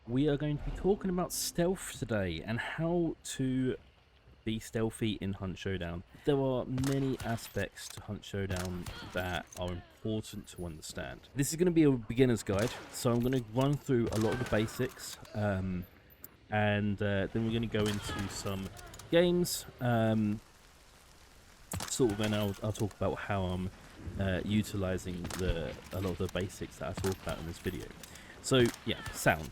We are going to be talking about stealth today and how to be stealthy in Hunt Showdown. There are many aspects to Hunt Showdown that are important to understand. This is going to be a beginner's guide, so I'm going to run through a lot of the basics, and then we're going to go into some games, sort of, and I'll talk about how I'm utilizing a lot of the basics that I talk about in this video. So yeah, sound.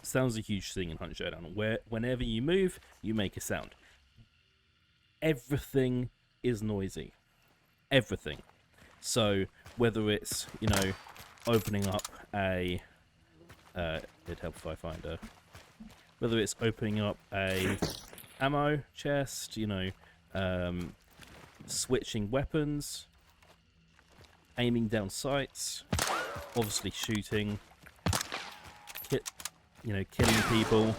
Sound's a huge thing in Hunt Showdown, where whenever you move, you make a sound. Everything is noisy. Everything. So whether it's, you know, opening up a it'd help if I find a, whether it's opening up a ammo chest, you know, switching weapons, aiming down sights, obviously shooting, killing people,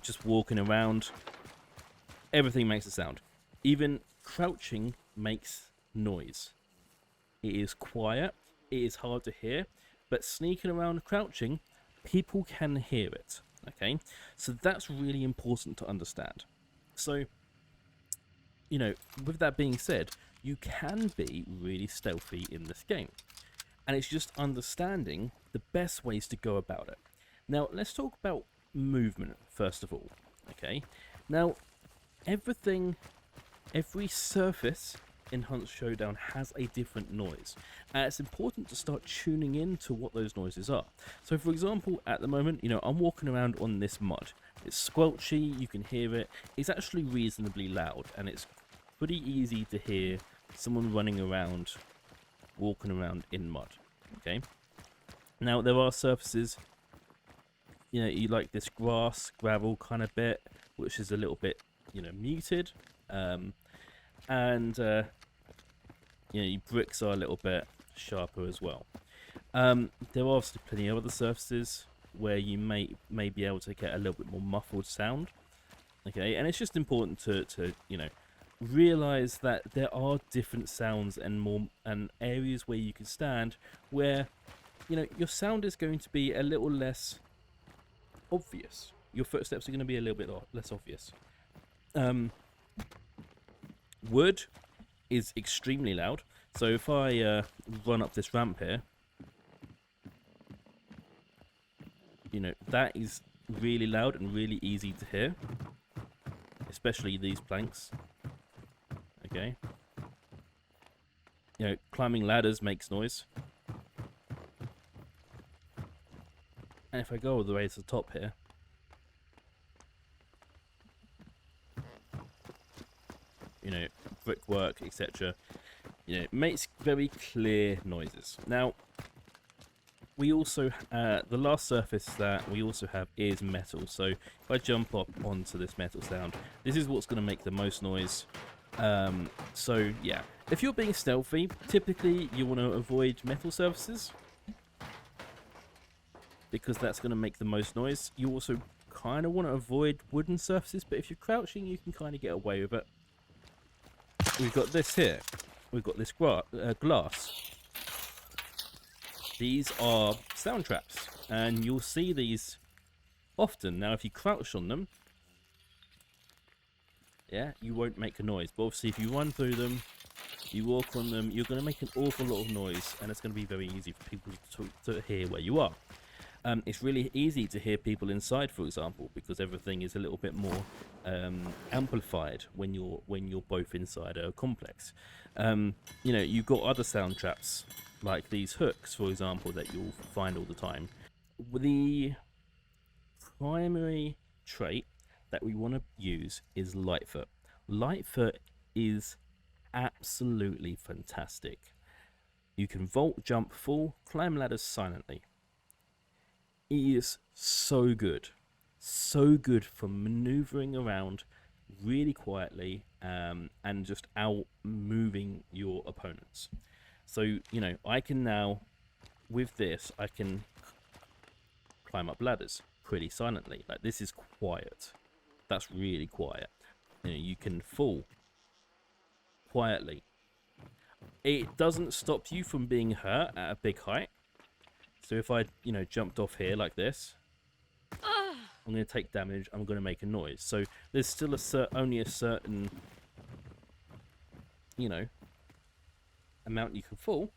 just walking around. Everything makes a sound. Even crouching makes noise. It is quiet, it is hard to hear, but sneaking around crouching, people can hear it. Okay, so that's really important to understand. So, you know, with that being said, you can be really stealthy in this game, and it's just understanding the best ways to go about it. Now, let's talk about movement first of all. Okay, now every surface in Hunt Showdown has a different noise, and it's important to start tuning in to what those noises are. So for example, at the moment, you know, I'm walking around on this mud. It's squelchy, you can hear it. It's actually reasonably loud, and it's pretty easy to hear someone running around, walking around in mud. Okay, now there are surfaces, you know, you like this grass, gravel kind of bit, which is a little bit, you know, muted, and you know, bricks are a little bit sharper as well. There are obviously plenty of other surfaces where you may be able to get a little bit more muffled sound. Okay, and it's just important to you know, realize that there are different sounds and areas where you can stand where, you know, your sound is going to be a little less obvious. Your footsteps are going to be a little bit less obvious. Wood is extremely loud, so if I run up this ramp here, you know, that is really loud and really easy to hear, especially these planks. Okay, you know, climbing ladders makes noise, and if I go all the way to the top here, you know, brickwork, etc., you know, it makes very clear noises. Now, we also, the last surface that we also have is metal. So if I jump up onto this metal sound, this is what's going to make the most noise. So yeah, if you're being stealthy, typically you want to avoid metal surfaces because that's going to make the most noise. You also kind of want to avoid wooden surfaces, but if you're crouching, you can kind of get away with it. We've got this here. We've got this glass. These are sound traps, and you'll see these often. Now, if you crouch on them, yeah, you won't make a noise. But obviously, if you run through them, you walk on them, you're going to make an awful lot of noise, and it's going to be very easy for people to hear where you are. It's really easy to hear people inside, for example, because everything is a little bit more amplified when you're both inside a complex. You know, you've got other sound traps like these hooks, for example, that you'll find all the time. The primary trait that we want to use is Lightfoot. Lightfoot is absolutely fantastic. You can vault, jump, fall, climb ladders silently. It is so good for maneuvering around really quietly, and just out moving your opponents. So, you know, I can now, with this, I can climb up ladders pretty silently. Like, this is quiet. That's really quiet. You know, you can fall quietly. It doesn't stop you from being hurt at a big height. So if I, you know, jumped off here like this, I'm going to take damage, I'm going to make a noise. So there's still only a certain, you know, amount you can fall,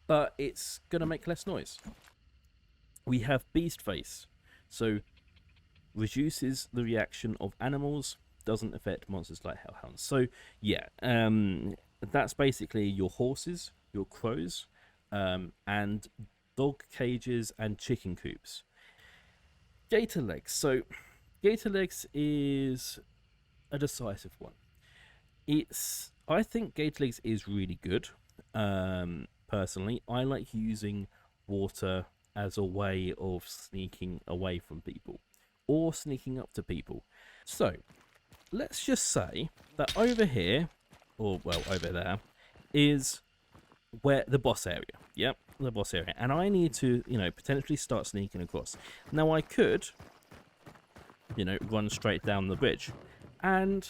but it's going to make less noise. We have Beast Face. So reduces the reaction of animals, doesn't affect monsters like hellhounds. So yeah, that's basically your horses, your crows, and dog cages and chicken coops. Gator legs. So gator legs is a decisive one. I think gator legs is really good. Personally, I like using water as a way of sneaking away from people or sneaking up to people. So let's just say that over here, or well, over there, is where the boss area. Yep, the boss area. And I need to, you know, potentially start sneaking across. Now I could, you know, run straight down the bridge. And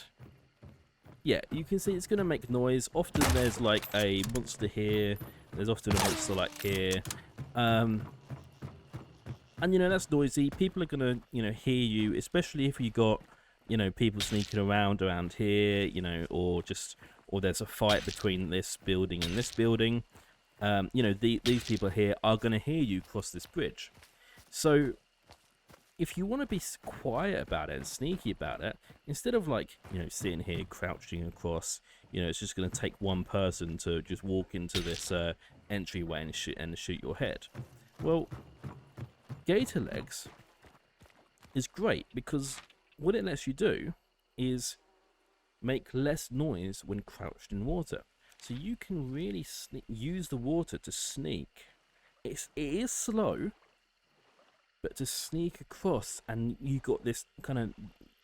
yeah, you can see it's going to make noise. Often there's like a monster here. There's often a monster like here. And you know, that's noisy. People are going to, you know, hear you, especially if you got, you know, people sneaking around here, you know, or there's a fight between this building and this building. You know, these people here are going to hear you cross this bridge. So if you want to be quiet about it and sneaky about it, instead of like, you know, sitting here crouching across, you know, it's just going to take one person to just walk into this entryway and shoot your head. Well, gator legs is great because what it lets you do is make less noise when crouched in water. So you can really use the water to sneak. It is slow, but to sneak across, and you got this kind of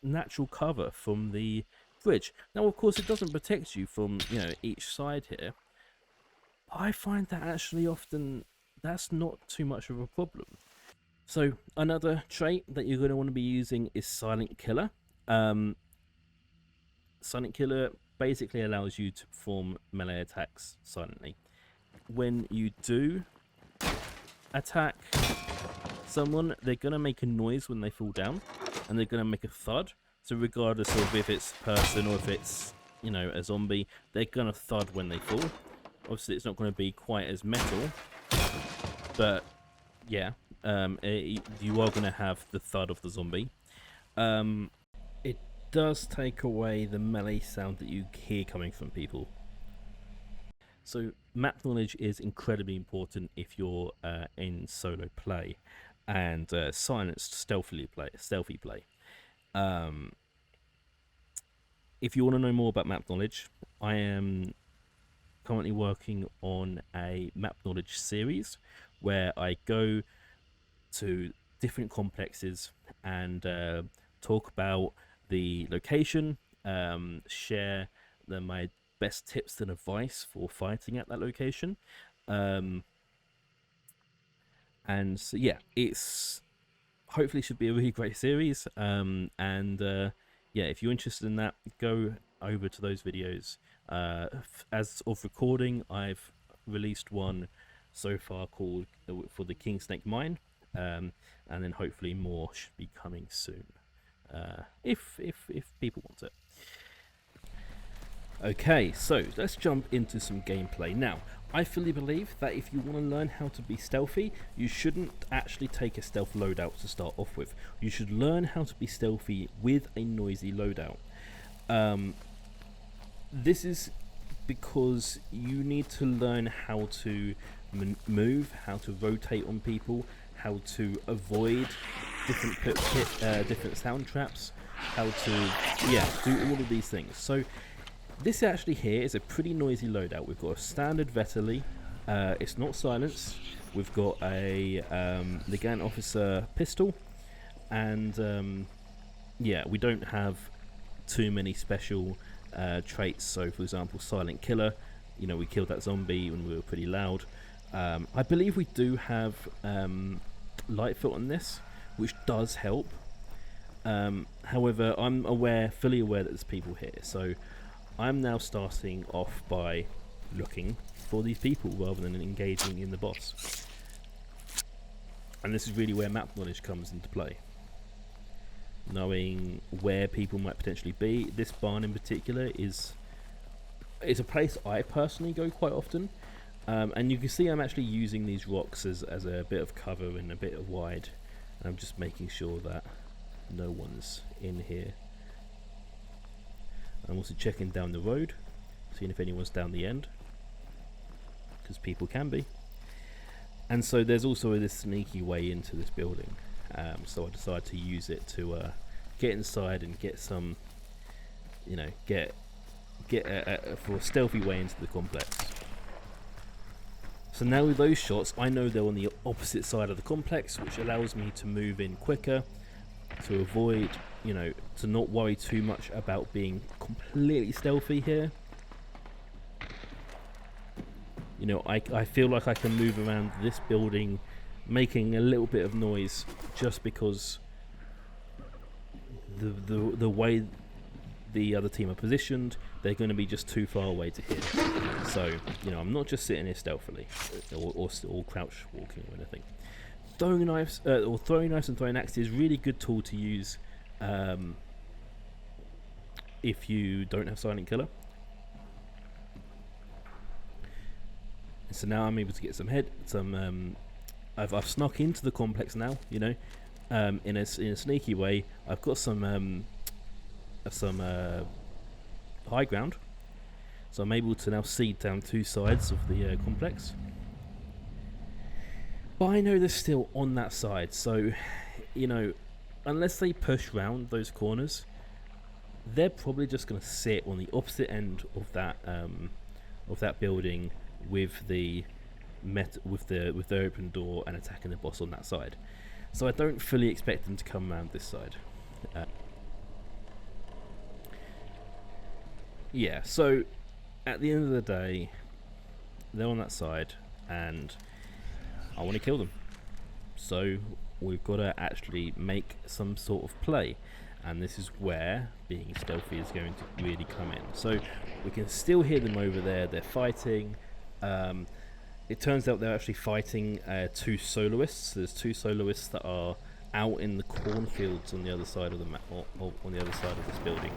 natural cover from the bridge. Now, of course, it doesn't protect you from, you know, each side here. I find that actually often that's not too much of a problem. So another trait that you're going to want to be using is Silent Killer. Silent Killer basically allows you to perform melee attacks silently. When you do attack someone, they're going to make a noise when they fall down, and they're going to make a thud. So regardless of if it's a person or if it's, you know, a zombie, they're going to thud when they fall. Obviously it's not going to be quite as metal, but yeah, you are going to have the thud of the zombie. It does take away the melee sound that you hear coming from people. So map knowledge is incredibly important if you're in solo play and silenced stealthy play. If you want to know more about map knowledge, I am currently working on a map knowledge series where I go to different complexes and talk about the location, share my best tips and advice for fighting at that location, and so yeah, it's hopefully should be a really great series, and yeah, if you're interested in that, go over to those videos. As of recording, I've released one so far called for the King Snake Mine, and then hopefully more should be coming soon, if people want it. Okay, so let's jump into some gameplay. Now, I fully believe that if you want to learn how to be stealthy, you shouldn't actually take a stealth loadout to start off with. You should learn how to be stealthy with a noisy loadout. This is because you need to learn how to move, how to rotate on people, how to avoid different sound traps, how to do all of these things. So this actually here is a pretty noisy loadout. We've got a standard Vetterli, it's not silenced. We've got a Nagant Officer pistol, and yeah, we don't have too many special traits. So for example, Silent Killer, you know, we killed that zombie when we were pretty loud. I believe we do have Lightfoot on this, which does help. However, I'm fully aware that there's people here, so I'm now starting off by looking for these people rather than engaging in the boss. And this is really where map knowledge comes into play. Knowing where people might potentially be. This barn in particular is a place I personally go quite often. And you can see I'm actually using these rocks as a bit of cover and a bit of wide. I'm just making sure that no one's in here. I'm also checking down the road, seeing if anyone's down the end, because people can be. And so there's also this sneaky way into this building. So I decided to use it to get inside and get some, you know, get for a stealthy way into the complex. So now with those shots, I know they're on the opposite side of the complex, which allows me to move in quicker, to avoid, you know, to not worry too much about being completely stealthy here. You know, I feel like I can move around this building making a little bit of noise just because the way the other team are positioned, they're going to be just too far away to hit. So, you know, I'm not just sitting here stealthily or crouch walking or anything. Throwing knives and throwing axes is a really good tool to use if you don't have silent killer. So now I'm able to get I've snuck into the complex now, you know, in a sneaky way. I've got some high ground, so I'm able to now see down two sides of the complex. But I know they're still on that side, so, you know, unless they push round those corners, they're probably just going to sit on the opposite end of that building with the open door and attacking the boss on that side. So I don't fully expect them to come around this side. Yeah, so at the end of the day, they're on that side and I want to kill them. So we've got to actually make some sort of play, and this is where being stealthy is going to really come in. So we can still hear them over there, they're fighting. It turns out they're actually fighting two soloists. There's two soloists that are out in the cornfields on the other side of the map, on the other side of this building.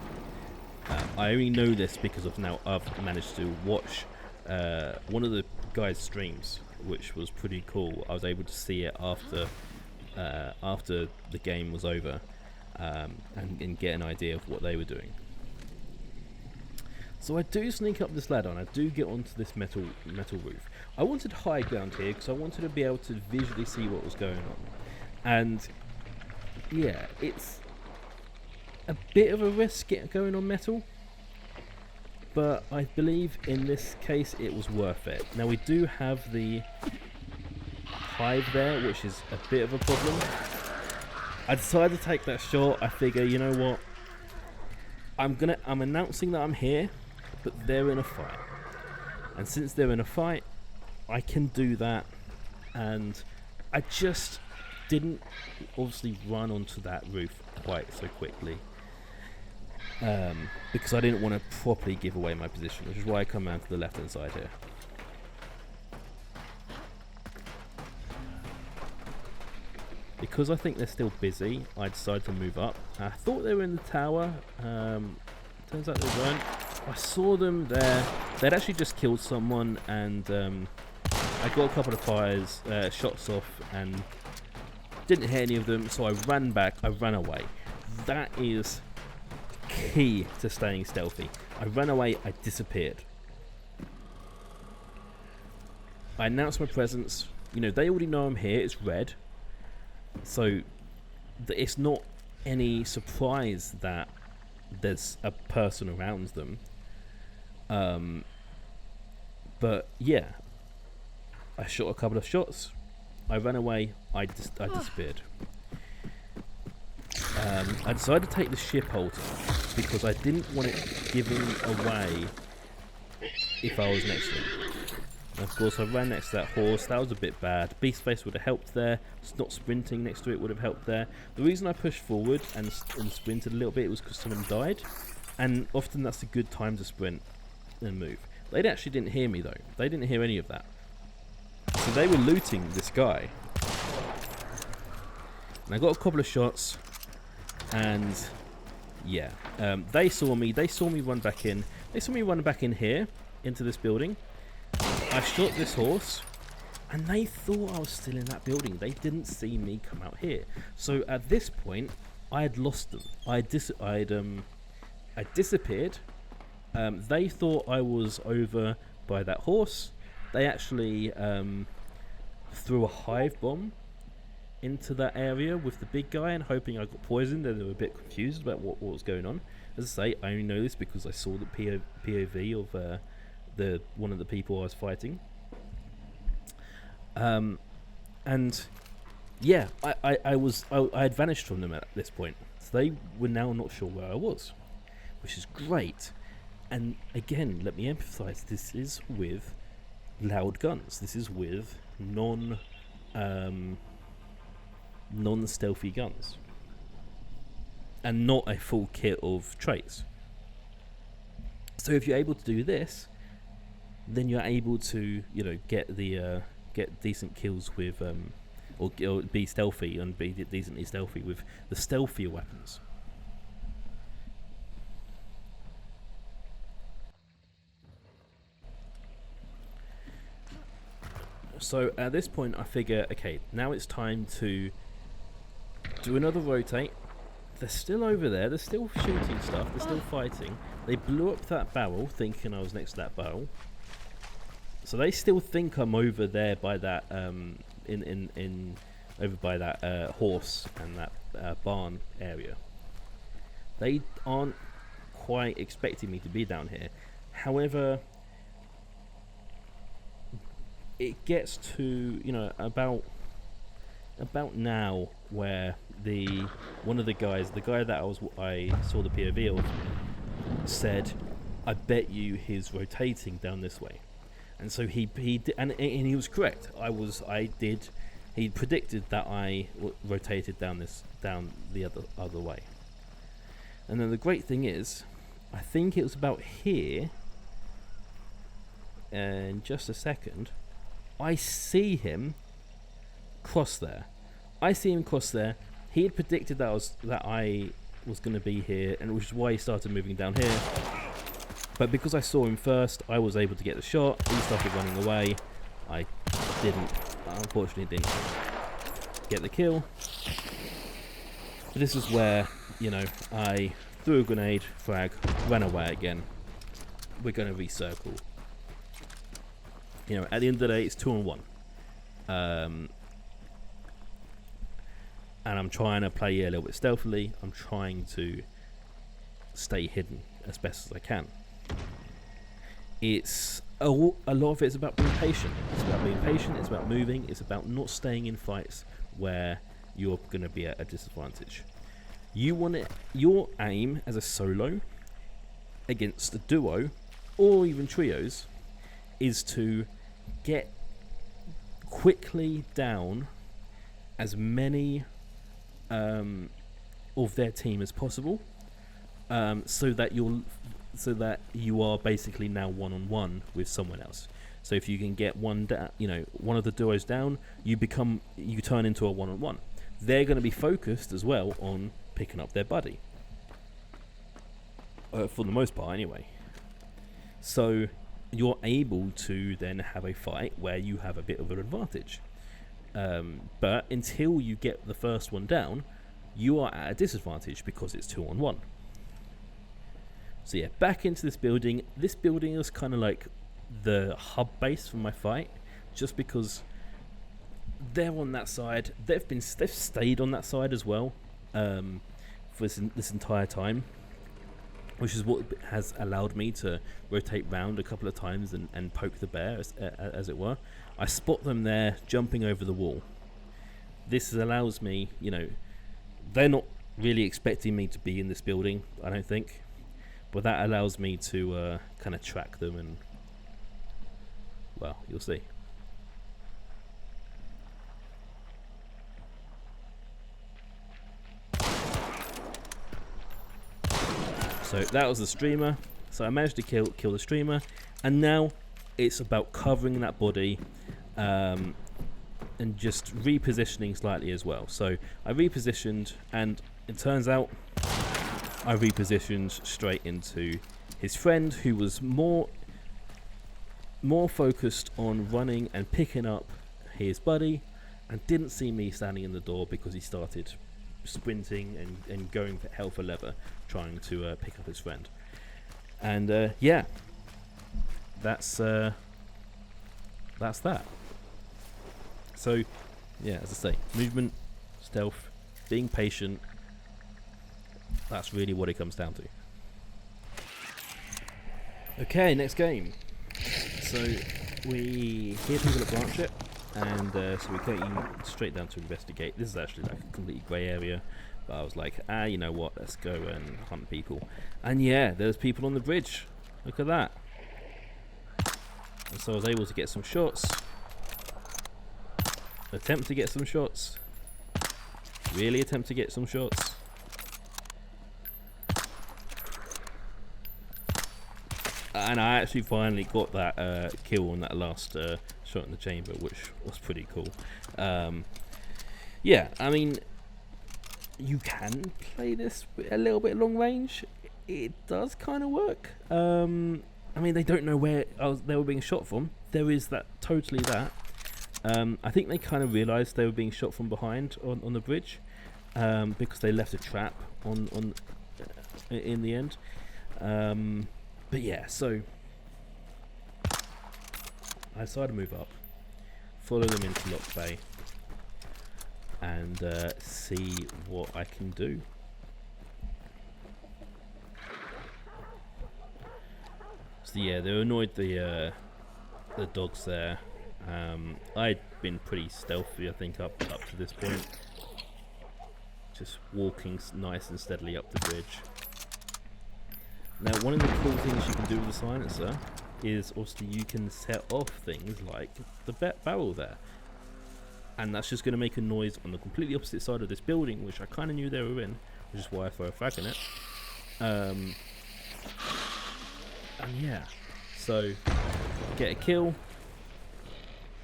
I only know this because of now I've managed to watch one of the guys' streams, which was pretty cool. I was able to see it after the game was over, and get an idea of what they were doing. So I do sneak up this ladder and I do get onto this metal roof. I wanted high ground here because I wanted to be able to visually see what was going on. And yeah, it's a bit of a risk going on metal, but I believe in this case it was worth it. Now we do have the hive there, which is a bit of a problem. I decided to take that shot. I figure, you know what, I'm announcing that I'm here, but they're in a fight, and since they're in a fight, I can do that. And I just didn't obviously run onto that roof quite so quickly, because I didn't want to properly give away my position, which is why I come around to the left hand side here. Because I think they're still busy, I decided to move up. I thought they were in the tower. Turns out they weren't. I saw them there. They'd actually just killed someone, and I got a couple of shots off, and didn't hit any of them. So I ran back. I ran away. That is key to staying stealthy. I ran away. I disappeared. I announced my presence. You know, they already know I'm here. It's red. So it's not any surprise that there's a person around them. But yeah, I shot a couple of shots. I ran away. I disappeared. I decided to take the ship hold because I didn't want it giving away if I was next to him. And of course I ran next to that horse. That was a bit bad. Beastface would have helped there. Not sprinting next to it would have helped there. The reason I pushed forward and sprinted a little bit was because someone died, and often that's a good time to sprint and move. They actually didn't hear me though. They didn't hear any of that. So they were looting this guy. And I got a couple of shots, and yeah, they saw me run back in. They saw me run back in here, into this building. I shot this horse, and they thought I was still in that building. They didn't see me come out here. So at this point, I had lost them. I disappeared. They thought I was over by that horse. They actually threw a hive bomb into that area with the big guy, and hoping I got poisoned, and they were a bit confused about what was going on. As I say, I only know this because I saw the POV of one of the people I was fighting. And yeah, I had vanished from them at this point, so they were now not sure where I was, which is great. And again, let me emphasize, this is with loud guns. This is with non-stealthy guns, and not a full kit of traits. So if you're able to do this, then you're able to, you know, get decent kills with or be stealthy and be decently stealthy with the stealthier weapons. So at this point I figure, okay, now it's time to do another rotate. They're still over there, they're still shooting stuff, they're still fighting. They blew up that barrel thinking I was next to that barrel. So they still think I'm over there by that over by that horse and that barn area. They aren't quite expecting me to be down here. However, it gets to, you know, about now where one of the guys, the guy that I saw the POV of, said, "I bet you he's rotating down this way," and so he did, and he was correct. He predicted that I rotated down the other way. And then the great thing is, I think it was about here. In just a second, I see him cross there. He had predicted that I was going to be here, and which is why he started moving down here. But because I saw him first, I was able to get the shot. He started running away. I unfortunately didn't get the kill. But this is where, you know, I threw a grenade, frag, ran away again. We're going to recircle. You know, at the end of the day, it's 2-on-1. And I'm trying to play a little bit stealthily. I'm trying to stay hidden as best as I can. It's a lot of it is about being patient. It's about being patient. It's about moving. It's about not staying in fights where you're going to be at a disadvantage. Your aim as a solo against a duo or even trios is to get quickly down as many of their team as possible, so that you are basically now one-on-one with someone else. So if you can get one of the duos down, you turn into a one-on-one. They're going to be focused as well on picking up their buddy, for the most part anyway. So you're able to then have a fight where you have a bit of an advantage. But until you get the first one down, you are at a disadvantage because it's 2-on-1. So yeah, back into this building. This building is kind of like the hub base for my fight, just because they're on that side. They've stayed on that side as well for this entire time, which is what has allowed me to rotate round a couple of times and poke the bear, as it were. I spot them there jumping over the wall. This allows me, you know, they're not really expecting me to be in this building, I don't think, but that allows me to kind of track them, and well, you'll see. So that was the streamer. So I managed to kill the streamer, and now it's about covering that body and just repositioning slightly as well. So I repositioned, and it turns out I repositioned straight into his friend, who was more focused on running and picking up his buddy, and didn't see me standing in the door because he started sprinting and going for hell for leather, trying to pick up his friend. And yeah, that's that. So yeah, as I say, movement, stealth, being patient, that's really what it comes down to. Okay, next game. So we hear people at Blanchett, and so we go straight down to investigate. This is actually like a completely grey area, but I was like, you know what, let's go and hunt people. And yeah, there's people on the bridge. Look at that. And so I was able to get some shots, attempt to get some shots, really attempt to get some shots. And I actually finally got that kill on that last shot in the chamber, which was pretty cool. Yeah, I mean, you can play this a little bit long range. It does kind of work. I mean, they don't know where they were being shot from. There is that, totally that. I think they kind of realised they were being shot from behind on the bridge, because they left a trap on in the end. But yeah, so I decided to move up, follow them into Lock Bay, and see what I can do. So yeah, they were annoyed the dogs there. I'd been pretty stealthy, I think, up to this point, just walking nice and steadily up the bridge. Now, one of the cool things you can do with the silencer is obviously you can set off things like the barrel there, and that's just going to make a noise on the completely opposite side of this building, which I kind of knew they were in, which is why I throw a frag in it. And yeah, so get a kill,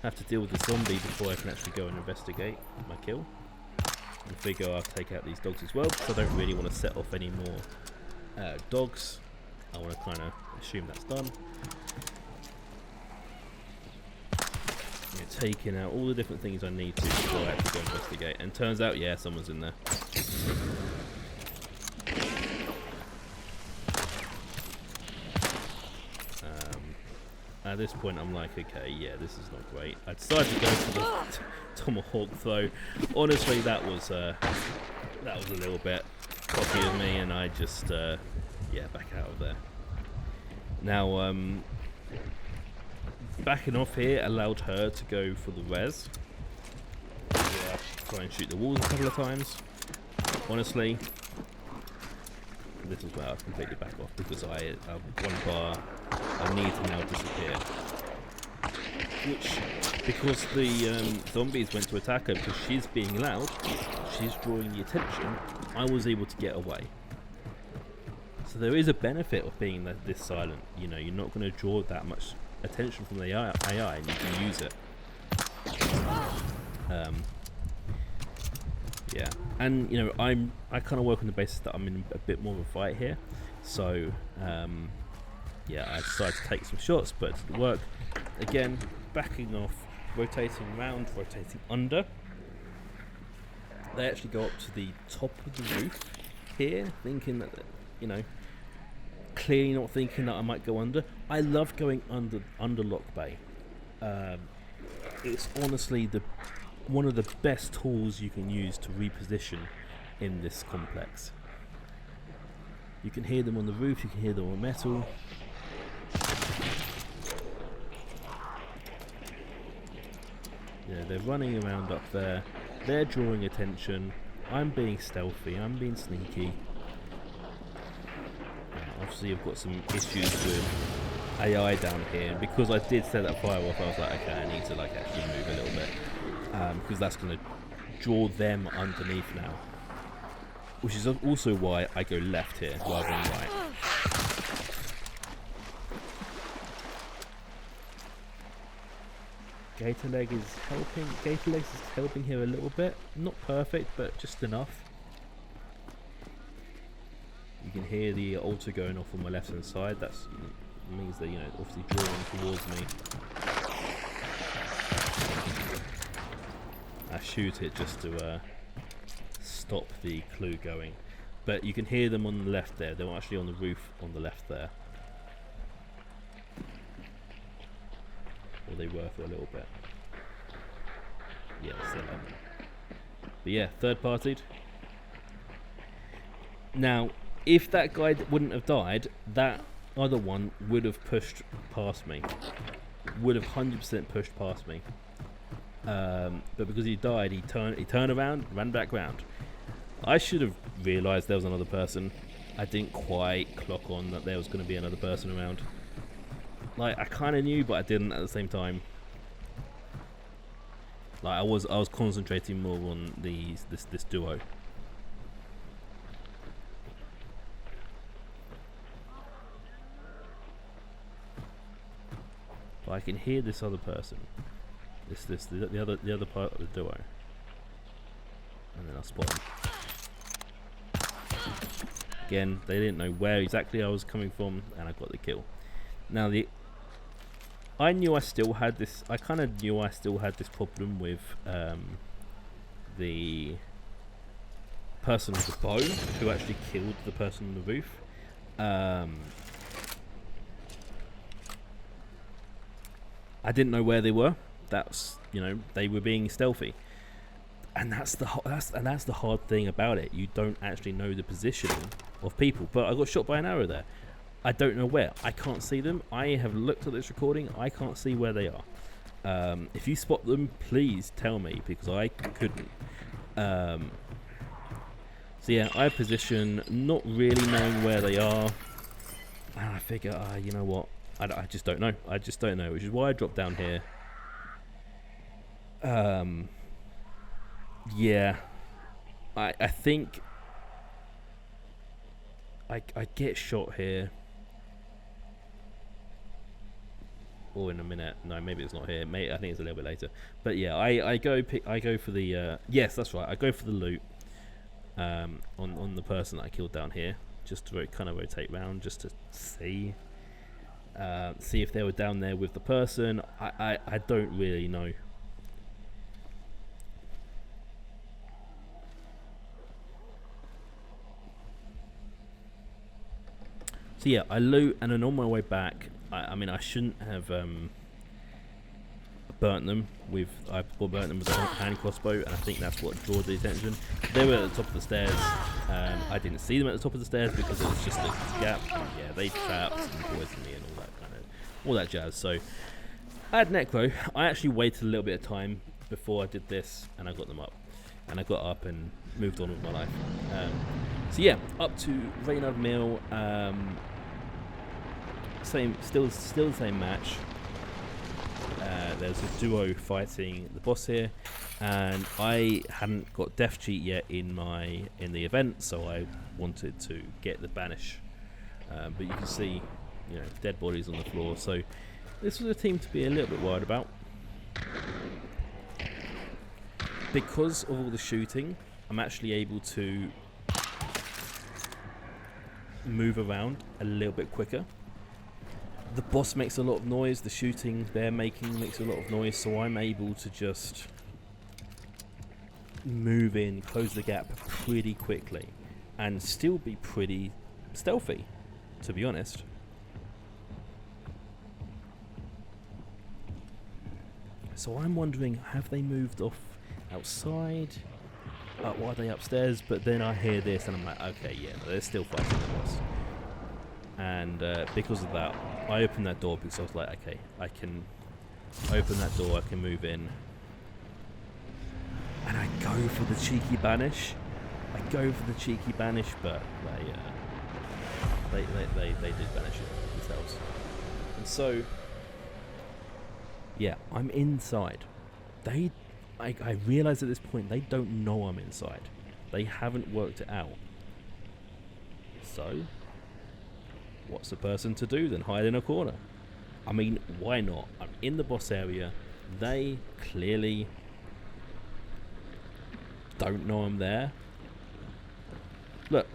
have to deal with the zombie before I can actually go and investigate my kill, and figure I'll take out these dogs as well, because I don't really want to set off any more dogs. I want to kind of assume that's done. You're taking out all the different things I need to before I actually go investigate. And turns out, yeah, someone's in there. At this point, I'm like, okay, yeah, this is not great. I decided to go for the tomahawk throw. Honestly, that was a little bit cocky of me, and I just yeah, back out of there. Now, backing off here allowed her to go for the res. Yeah, try and shoot the walls a couple of times. Honestly, this is where I completely back off, because I one bar I need to now disappear. Which, because the zombies went to attack her because she's being loud, she's drawing the attention, I was able to get away. So there is a benefit of being this silent. You know, you're not going to draw that much attention from the AI, and you can use it. Yeah, and you know, I kind of work on the basis that I'm in a bit more of a fight here. So yeah, I decided to take some shots, but it didn't work. Again, backing off, rotating around, rotating under. They actually go up to the top of the roof here, thinking that, you know, clearly not thinking that I might go under. I love going under Lock Bay. It's honestly one of the best tools you can use to reposition in this complex. You can hear them on the roof, you can hear them on metal. Yeah, they're running around up there. They're drawing attention. I'm being stealthy. I'm being sneaky. Obviously, I've got some issues with AI down here, and because I did set that fire off, I was like, okay, I need to like actually move a little bit, because that's going to draw them underneath now. Which is also why I go left here rather than right. Gator Leg is helping. Gator Legs is helping here a little bit. Not perfect, but just enough. You can hear the altar going off on my left hand side. That means that, you know, obviously drawing towards me. I shoot it just to stop the clue going. But you can hear them on the left there. They're actually on the roof on the left there. Or they were for a little bit. Yeah, still up. But yeah, third partied. Now, if that guy wouldn't have died, that other one would have pushed past me. Would have 100% pushed past me. But because he died, he turned around, ran back round. I should have realised there was another person. I didn't quite clock on that there was going to be another person around. Like, I kind of knew, but I didn't at the same time. Like, I was concentrating more on this duo. But I can hear this other person. The other part of the duo. And then I spot him. Again, they didn't know where exactly I was coming from, and I got the kill. Now I knew I still had this. I kind of knew I still had this problem with the person with the bow who actually killed the person on the roof. I didn't know where they were. That's, you know, they were being stealthy, and that's the hard thing about it. You don't actually know the positioning of people. But I got shot by an arrow there. I don't know where. I can't see them. I have looked at this recording. I can't see where they are. If you spot them, please tell me, because I couldn't. So yeah, I position, not really knowing where they are, and I figure, you know what? I just don't know. I just don't know, which is why I dropped down here. Yeah, I think I get shot here. Or in a minute. No, maybe it's not here. I think it's a little bit later. But yeah, I go for the yes, that's right. I go for the loot on the person that I killed down here, just to kind of rotate round, just to see if they were down there with the person. I don't really know. So yeah, I loot, and then on my way back, I mean, I shouldn't have burnt them with. I burnt them with a hand crossbow, and I think that's what drew the attention. They were at the top of the stairs. I didn't see them at the top of the stairs because it was just a gap. And yeah, they trapped and poisoned me and all that jazz. So I had necro. I actually waited a little bit of time before I did this, and I got them up. And I got up and moved on with my life. So yeah, up to Reynard Mill. Still the same match. There's a duo fighting the boss here, and I hadn't got death cheat yet in the event, so I wanted to get the banish. But you can see, you know, dead bodies on the floor. So this was a team to be a little bit worried about. Because of all the shooting, I'm actually able to move around a little bit quicker. The boss makes a lot of noise, the shooting they're making makes a lot of noise, so I'm able to just move in, close the gap pretty quickly, and still be pretty stealthy, to be honest. So I'm wondering, have they moved off outside? Why are they upstairs? But then I hear this and I'm like, okay, yeah, they're still fighting the boss. And because of that, I opened that door because I was like, okay, I can open that door, I can move in. And I go for the cheeky banish. But they did banish it themselves. And so, yeah, I'm inside. I realise at this point they don't know I'm inside. They haven't worked it out. So, what's the person to do then? Hide in a corner. I mean, why not? I'm in the boss area. They clearly don't know I'm there. Look,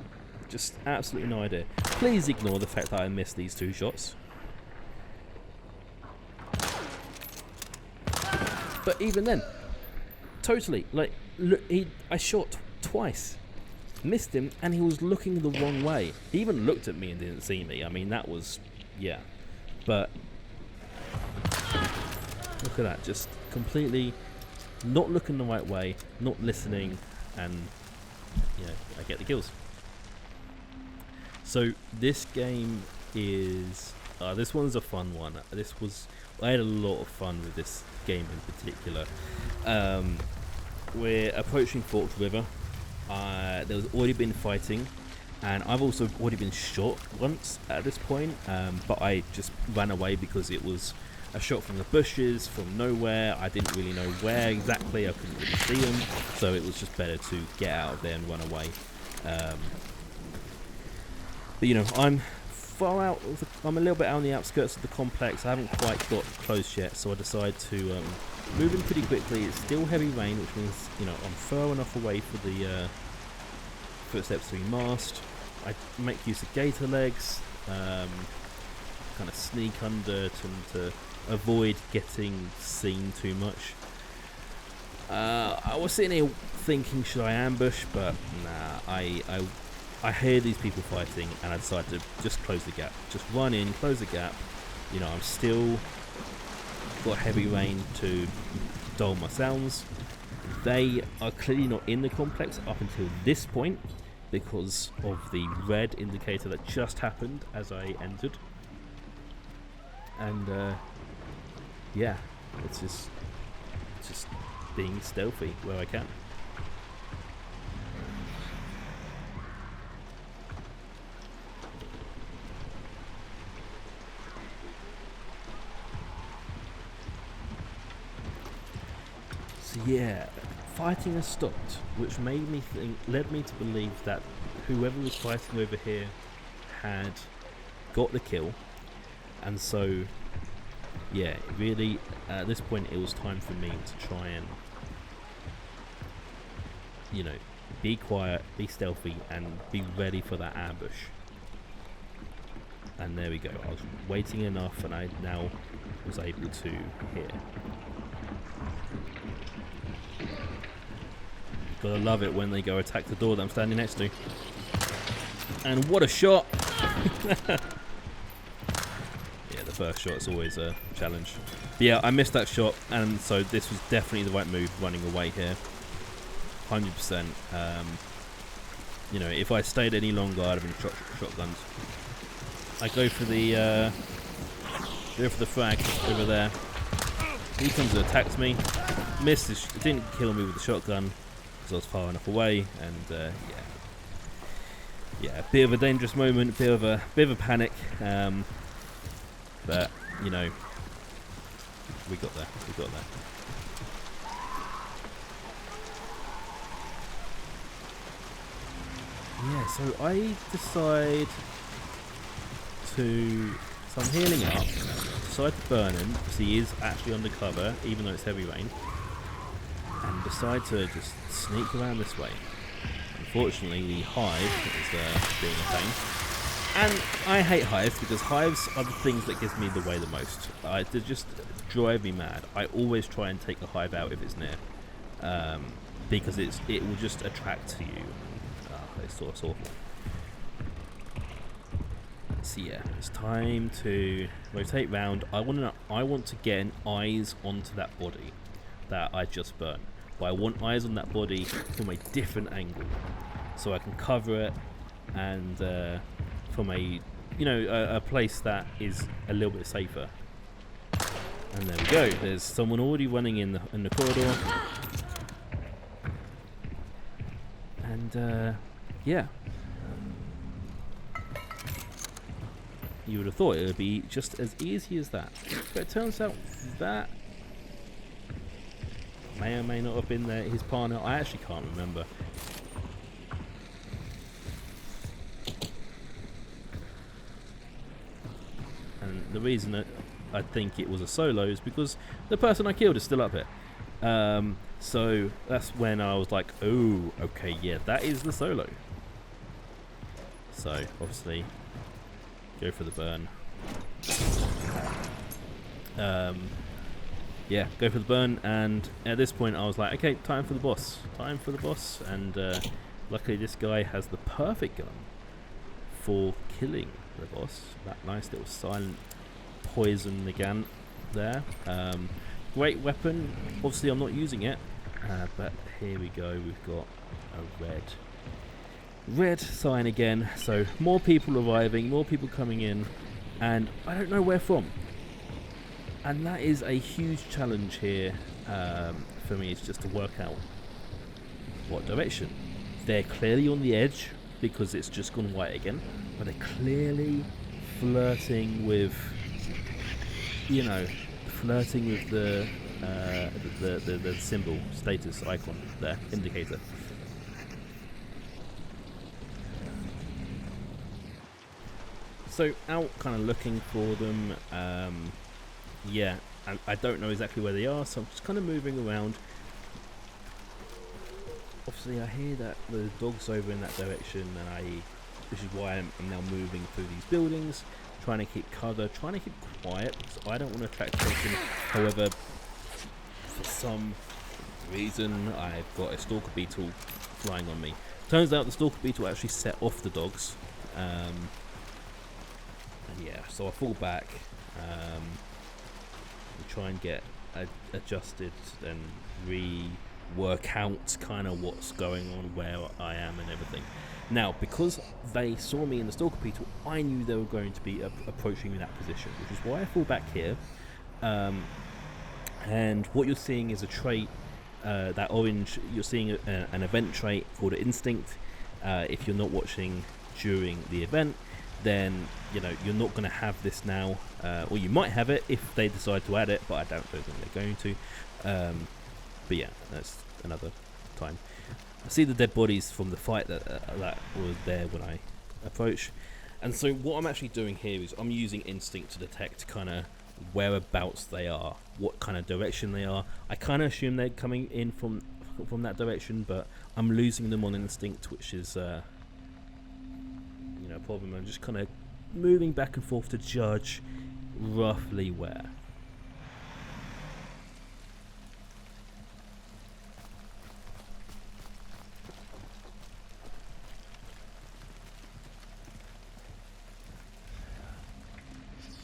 just absolutely no idea. Please ignore the fact that I missed these 2 shots. But even then, totally, like, look, I shot twice, missed him, and he was looking the wrong way. He even looked at me and didn't see me. I mean, that was, yeah. But look at that, just completely not looking the right way, not listening, and you know, I get the kills. So this game is, this one's a fun one. I had a lot of fun with this game in particular. We're approaching Forked River. There's already been fighting, and I've also already been shot once at this point, but I just ran away because it was a shot from the bushes, from nowhere. I didn't really know where exactly, I couldn't really see them, so it was just better to get out of there and run away. But you know, I'm far out of I'm a little bit out on the outskirts of the complex. I haven't quite got close yet, so I decide to move in pretty quickly. It's still heavy rain, which means, you know, I'm far enough away for the footsteps to be masked. I make use of gator legs, kind of sneak under to avoid getting seen too much. I was sitting here thinking, should I ambush? But nah, I hear these people fighting, and I decided to just close the gap. Just run in, close the gap. You know, I'm still got heavy rain to dull my sounds. They are clearly not in the complex up until this point because of the red indicator that just happened as I entered. And yeah, it's just being stealthy where I can. So yeah, fighting has stopped, which led me to believe that whoever was fighting over here had got the kill, and so yeah, really at this point it was time for me to try and, you know, be quiet, be stealthy, and be ready for that ambush. And there we go, I was waiting enough, and I now was able to hear. Gotta love it when they go attack the door that I'm standing next to. And what a shot! Yeah, the first shot's always a challenge. But yeah, I missed that shot, and so this was definitely the right move, running away here. 100%. You know, if I stayed any longer, I'd have been shotgunned. I go for the frag over there. He comes and attacks me. Missed. It didn't kill me with the shotgun because I was far enough away, and yeah, a bit of a dangerous moment, bit of a panic, but you know, we got there. Yeah, so I decide to, so I'm healing up, decide to burn him because he is actually undercover even though it's heavy rain, and decide to just sneak around this way. Unfortunately, the hive is being a pain, and I hate hives because hives are the things that gives me the way the most. They just drive me mad. I always try and take the hive out if it's near, because it will just attract to you. It's sort of awful. So yeah, it's time to rotate round. I want to get eyes onto that body that I just burnt. But I want eyes on that body from a different angle, so I can cover it, and from a a place that is a little bit safer. And there we go. There's someone already running in the corridor, and yeah. You would have thought it would be just as easy as that, but it turns out that may or may not have been his partner. I actually can't remember. And the reason that I think it was a solo is because the person I killed is still up here. So that's when I was like, oh, okay, yeah, that is the solo. So obviously, go for the burn. Yeah, go for the burn, and at this point I was like, okay, time for the boss. Time for the boss, and luckily this guy has the perfect gun for killing the boss. That nice little silent poison again there. Great weapon. Obviously I'm not using it, but here we go. We've got a red sign again. So more people arriving, more people coming in, and I don't know where from. And that is a huge challenge here for me. It's just to work out what direction. They're clearly on the edge because it's just gone white again, but they're clearly flirting with, you know, flirting with the symbol, status icon there, indicator. So out kind of looking for them. Yeah, I don't know exactly where they are, so I'm just kind of moving around. Obviously I hear that the dog's over in that direction, and which is why I'm now moving through these buildings, trying to keep cover, trying to keep quiet, because I don't want to attract attention. However, for some reason, I've got a stalker beetle flying on me. Turns out the stalker beetle actually set off the dogs. And yeah, so I fall back, and try and get adjusted and work out kind of what's going on, where I am and everything. Now, because they saw me in the stalker beetle, I knew they were going to be approaching me in that position, which is why I fall back here. And what you're seeing is a trait, that orange, you're seeing an event trait called Instinct. If you're not watching during the event, then you know you're not going to have this now, or you might have it if they decide to add it, but I don't think they're going to. But yeah, that's another time. I see the dead bodies from the fight that was there when I approach, and so what I'm actually doing here is I'm using Instinct to detect kind of whereabouts they are, what kind of direction they are. I kind of assume they're coming in from that direction, but I'm losing them on Instinct, which is you know, a problem. I'm just kind of moving back and forth to judge roughly where.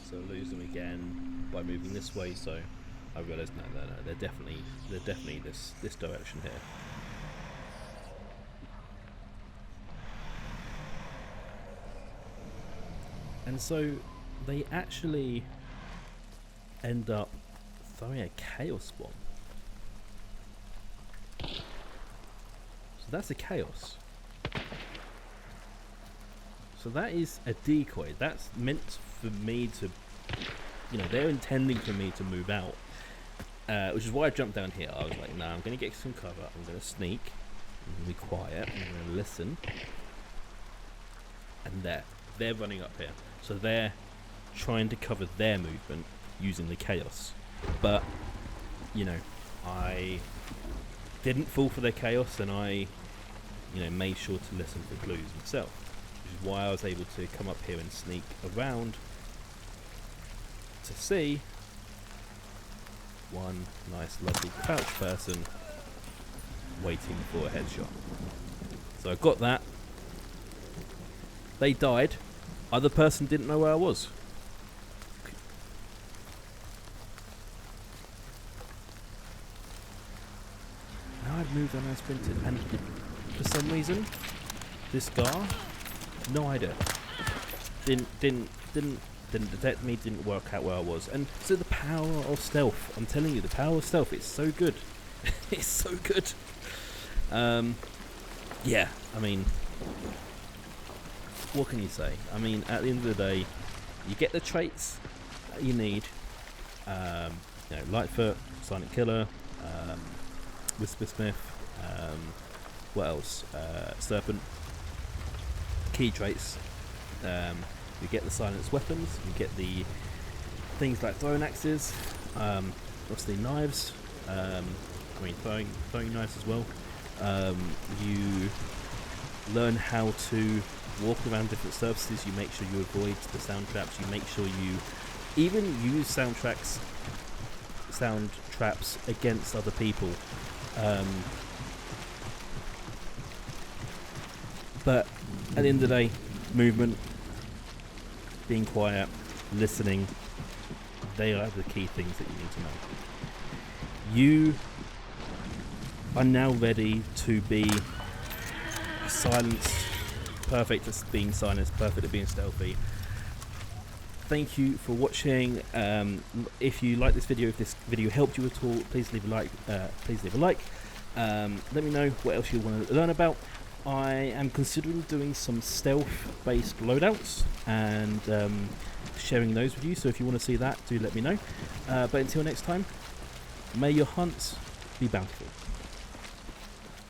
So lose them again by moving this way. So I realised no, they're definitely this direction here. And so they actually end up throwing a chaos bomb. So that's a chaos. So that is a decoy. That's meant for me to, you know, they're intending for me to move out. Which is why I jumped down here. I was like, nah, I'm going to get some cover. I'm going to sneak. I'm going to be quiet. I'm going to listen. And they're running up here. So they're trying to cover their movement using the chaos. But, you know, I didn't fall for their chaos, and I, you know, made sure to listen for clues myself. Which is why I was able to come up here and sneak around to see one nice lovely crouch person waiting for a headshot. So I got that. They died. Other person didn't know where I was. Now I've moved and I sprinted, and for some reason, this guy, no idea, didn't detect me, didn't work out where I was. And so the power of stealth, I'm telling you, the power of stealth, it's so good. It's so good. Yeah, I mean, what can you say? I mean, at the end of the day, you get the traits that you need. You know, Lightfoot, Silent Killer, Whispersmith, what else? Serpent. Key traits. You get the silenced weapons. You get the things like throwing axes, obviously knives, I mean throwing knives as well. You learn how to walk around different surfaces. You make sure you avoid the sound traps. You make sure you even use sound traps against other people. But at the end of the day, movement, being quiet, listening, they are the key things that you need to know. You are now ready to be silenced, perfect at being silenced, perfect at being stealthy. Thank you for watching. If you like this video, if this video helped you at all, please leave a like. Let me know what else you want to learn about. I am considering doing some stealth-based loadouts and sharing those with you. So if you want to see that, do let me know. But until next time, may your hunts be bountiful.